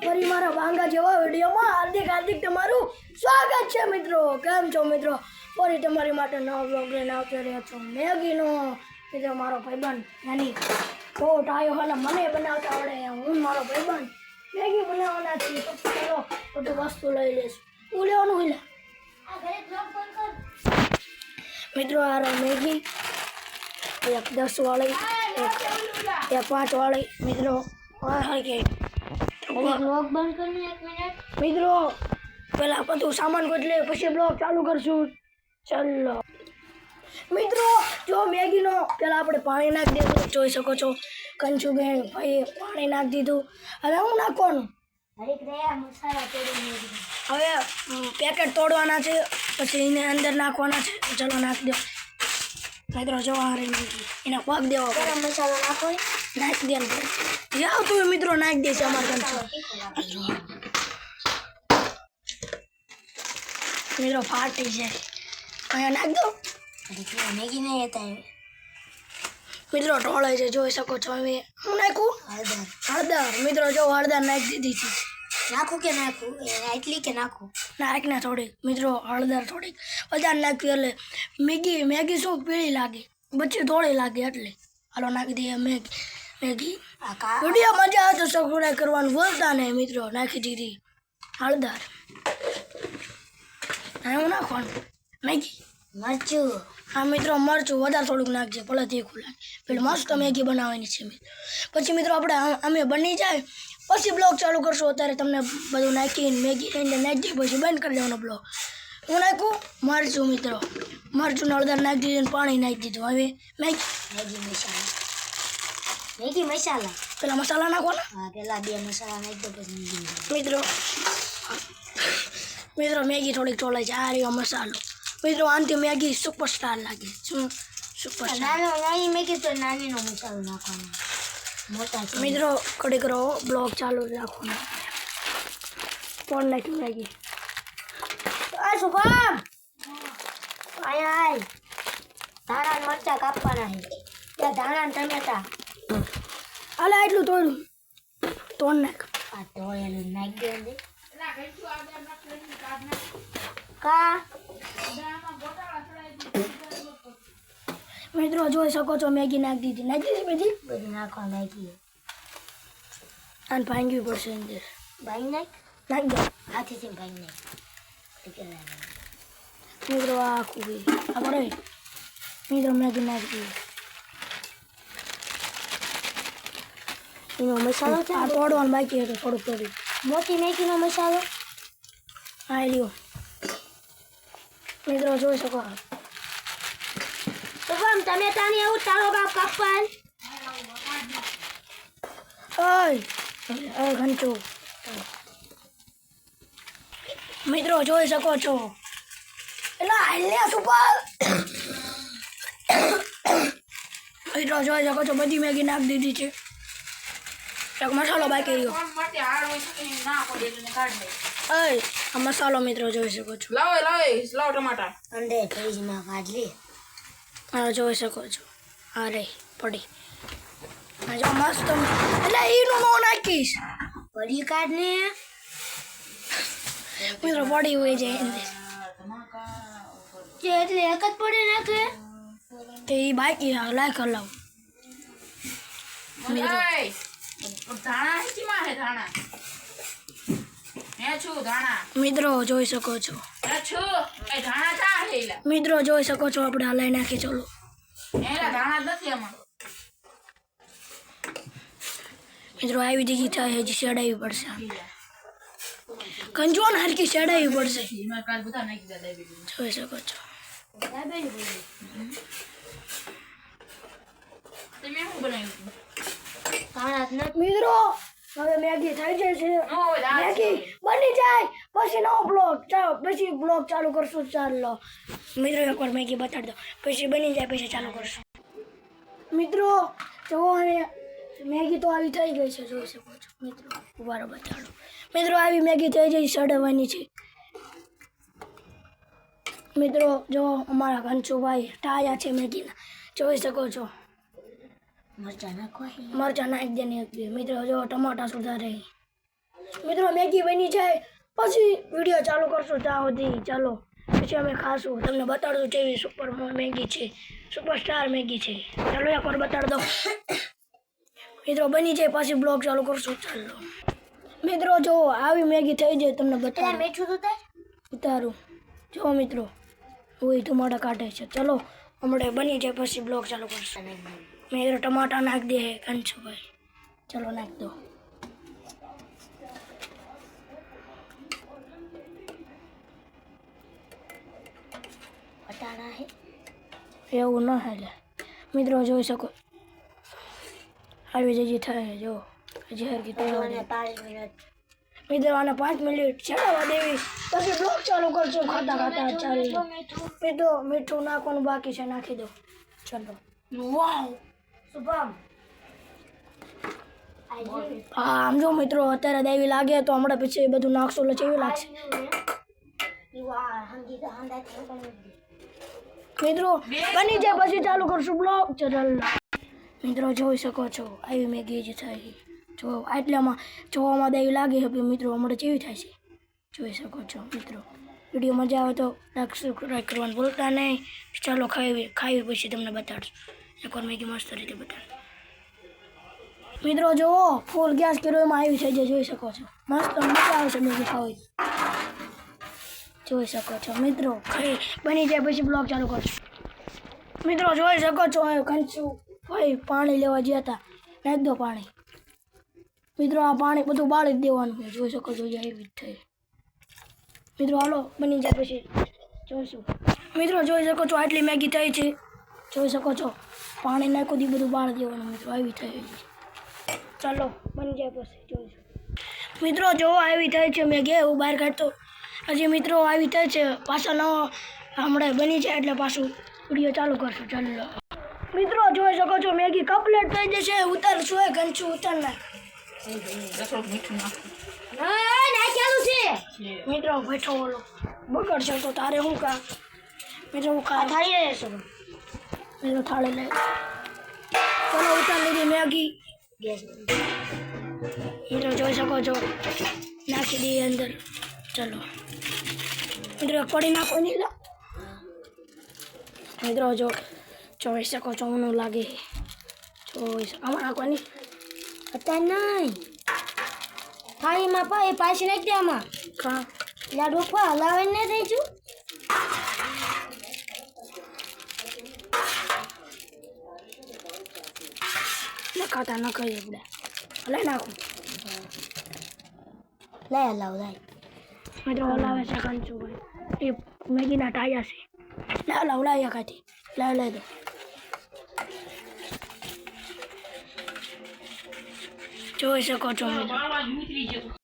ફરી મારા ભાંગા જેવા વિડીયોમાં હાર્દિક તમારું સ્વાગત છે મિત્રો. કેમ છો મિત્રો? ફરી તમારી માટે નવો બ્લોગ લઈને આવતો રહ્યો છું. મેગીનો મિત્રો મારો ભાઈબંધ નાની બહુ ટાયો હાલે મને બનાવતા આવડે. હું મારો ભાઈબંધ મેગી બનાવવાના છીએ. તો ચાલો બધું વસ્તુ લઈ લઈશ. હું લેવાનું હોય મિત્રો. આ મેગી એક 10 વાળી એક 5 વાળી મિત્રો. બ્લોગ બંધ કરને 1 મિનિટ મિત્રો. પેલા બધું સામાન ગોઠલે પછી બ્લોગ ચાલુ કરશું. ચાલો મિત્રો, જો મેગીનો પેલા આપણે પાણી નાખી દીધું, જોઈ શકો છો. કંચુબેન ભાઈ પાણી નાખી દીધું. હવે હું નાખવાનું મસાલા તોડી હવે પેકેટ તોડવાના છે, પછી એને અંદર નાખવાના છે. ચલો નાખી દો મિત્રો. જો આ રહી એના પગ દેવો, ગરમ મસાલો નાખો, નાખી દે જાઓ તું મિત્રો. નાખી દેશે અમારે કંચો મિત્રો. ફાટી છે અહીંયા નાખ દો. મેગી નહીં હતા મિત્રો ઢોળાય છે, જોઈ શકો છો. હવે હું નાખું હળદર મિત્રો. જો હળદર નાખી દીધી છે. નાખું કે નાખું એટલી કે નાખું નાખને થોડીક મિત્રો. હળદર થોડીક વધારે નાખ્યું એટલે મેગી શું પીળી લાગે, બચ્ચી ધોળી લાગે એટલે. હાલો નાખી દઈએ મેગી. વિડીયો મજા આવે તો સબસ્ક્રાઈબ કરવાનું ભૂલતા નહીં મિત્રો. નાખી દીધી હળદર. હું નાખવાનું મેગી મરચું. હા મિત્રો, મરચું વધારે થોડુંક નાખજે, ભલે તીખું લાગે. પેલું મસ્ત મેગી બનાવવાની છે મિત્રો. પછી મિત્રો આપણે અમે બની જાય પછી બ્લોગ ચાલુ કરશું. અત્યારે તમને બધું નાખીને મેગી એને નાખી પછી બંધ કરી દેવાનો બ્લોગ. હું નાખું મરચું મિત્રો. મરચું હળદર નાખી દીધું, પાણી નાખી દીધું. હવે મેગી મસાલા પેલા મસાલા નાખવાના. હા, પેલા 2 મસાલા નાખી દો પછી મિત્રો મેગી થોડીક ચોલાય છે. આ રહ્યો મસાલો મિત્રો. આનથી મેગી સુપરસ્ટાર લાગે. શું સુપરસ્ટાર? નાની મેગી તો નાનીનો મસાલો નાખવાનો. મોટા છે મિત્રો કડી કરો, બ્લોગ ચાલુ રાખવાનો. કોણ નાખ્યું મેગી? આ શું કામ? આય ધાણા ને મરચા કાપવાના છે. ત્યાં ધાણા ને ટમેટા. હાલે એટલું તોડું તોડ નાખ. આ તોડેલું નાખી દે અંદર. કા મિત્રો જોઈ શકો છો મેગી નાખી દીધી બધી. બધું નાખવા નાખી અને ભાંગવી પડશે અંદર. ભાઈ નાખી દો હાથેથી ભાઈ નાખ. મિત્રો આ આખું ગઈ આ બરો મિત્રો. મેગી નાખી દીધી. એનો મસાલો છે. આ તોડવાનું બાકી હતું થોડુંક તોડી. મોટી મેગીનો મસાલો. હા લ્યો મિત્રો જોઈ શકો. તો કેમ ટમેટાની એવું ચાલો કાપવા. ઓય ઘંચો મિત્રો જોઈ શકો છો. એટલે હાલે સુપર મિત્રો જોઈ શકો છો. બધી મેગી નાખી દીધી છે. એક મસાલો બાકી રહ્યો. આ મસાલો મિત્રો જોઈ શકો છો. લાવો ટમાટા અંડે ફ્રીજમાં કાઢ લે. હા જોઈ શકો છો. હા રે પડી. હા જો મસ્ત. એટલે એનું નો નાખીશ. પડી કાઢ ને મિત્રો પડી હોય જાય અંદર. એટલે એક જ પડી નાખે. તો એ બાકી લાયક હલાવ. મિત્રો જોઈ શકો છો. મિત્રો જોઈ શકો છો. આપણે હલાઈ નાખી. ચલો મિત્રો આવી જગ્યા થાય હજી ચડાવવી પડશે. કંજવાન હરકી ચડાવવી પડશે. જોઈ શકો છો. મિત્રો હવે મેગી થઈ જાય છે. મેગી બની જાય પછી નવો બ્લોગ પછી બ્લોગ ચાલુ કરશું. ચાલો મિત્રો એકવાર મેગી બતાડી દો પછી બની જાય પછી ચાલુ કરશું. મિત્રો જો હવે મેગી તો આવી થઈ ગઈ છે. જોઈ શકો છો મિત્રો. ઉભારો બતાડો મિત્રો. આવી મેગી થઈ જાય સડવાની છે મિત્રો. જો અમારા ઘનશુભાઈ ટાયા છે મેગીના. જોઈ શકો છો. મરચા નાખો. મરચા નાખી દે ને. મિત્રો જો ટમાટા સુધારે મિત્રો મેગી બની જાય પછી વિડીયો ચાલુ કરશું ત્યાં સુધી ચાલો પછી અમે ખાશું તમને બતાડું કેવી સુપર મેગી છે સુપરસ્ટાર મેગી છે ચાલો એકવાર બતાડી દો મિત્રો બની જાય પછી બ્લોગ ચાલુ કરશું ચાલો મિત્રો જો આવી મેગી થઈ જાય તમને બતાડું મીઠું તો થાય ઉતારું જો મિત્રો ઓય ટમાટા કાઢે છે ચલો હમણાં બની જાય પછી બ્લોગ ચાલુ કરશું મિત્રો ટમાટા નાખ દે કંચુભાઈ ચલો નાખ દો વટાણા હે એવું ન હાલે મિત્રો જોઈ શકો આવી જજી થાય જો ઝેર કી તો અને 5 મિનિટ મિત્રો આને 5 મિનિટ ચડાવવા દેવી પછી બ્લોગ ચાલુ કરશું ખાતા ખાતા ચાલી મિત્રો મીઠું નાખવાનું બાકી છે નાખી દો ચલો વાવ શુભમ હા આમ જો મિત્રો અત્યારે દેવી લાગે તો હમણાં પછી બધું નાખશો એટલે કેવી લાગશે મિત્રો બની જાય પછી ચાલુ કરશું બ્લોગ ચલ મિત્રો જોઈ શકો છો આવી મેગી જ થાય જો આટલામાં જોવામાં દેવી લાગે છે મિત્રો હમણાં કેવી થાય છે જોઈ શકો છો મિત્રો વિડીયો મજા આવે તો લાઈક સબસ્ક્રાઈબ કરવાનું ભૂલતા નહીં ચાલો ખાવી પછી તમને બતાડશું એકવાર મેગી મસ્ત રીતે બતાડું મિત્રો જુઓ ફૂલ ગેસ કર્યો એમાં આવી થઈ જાય જોઈ શકો છો મસ્ત મજા આવે છે મેગી ખાવી જોઈ શકો છો મિત્રો ખાઈ બની જાય પછી બ્લોગ ચાલુ કરશું મિત્રો જોઈ શકો છો કંચું ભાઈ પાણી લેવા ગયા હતા નાખ દો પાણી મિત્રો આ પાણી બધું બાળી જ દેવાનું છે જોઈ શકો છો એવી થઈ મિત્રો હાલો બની જાય પછી જોઈશું મિત્રો જોઈ શકો છો આટલી મેગી થઈ છે જોઈ શકો છો પાણી નાખો દી બધું બાળી દેવાનું મિત્રો આવી થઈ ચાલો બની જાય પછી જોઈશું મિત્રો જો આવી થઈ છે મેગી એવું બહાર કાઢતો હજી મિત્રો આવી થઈ છે પાછા નવો હમણાં બની જાય એટલે પાછું વિડીયો ચાલુ કરશું ચાલો મિત્રો જોઈ શકો છો મેગી કમ્પ્લીટ થઈ જશે ઉતારશું એ ઘનશું ઉતાર નાખ મિત્રો બેઠો બોલો બગડશે તો તારે શું કા મિત્રો હું ખા થાળી લેશો મિત્રો થાળી લઈ ચલો ઉતાર લીધી મેગી ગેસ મિત્રો જોઈ શકો છો નાખી દઈએ અંદર ચલો મિત્રો પડી નાખો નહીં લા મિત્રો જોઈ શકો છો મને લાગે આમાં નાખવાની અત્યારે નહીં થાળીમાં પાછી નાખી દે આમાં કા લાડુ પર હલાવે ને થઈ છું ખાતા ન ખાઈએ આપણે લઈ નાખું લે હલાવ લાય મિત્રો હલાવે છે કંચુભાઈ એ મેગીના ટાયા છે લે હલાવ લાવ્યા કાથી લઈ દો જોઈ શકો છો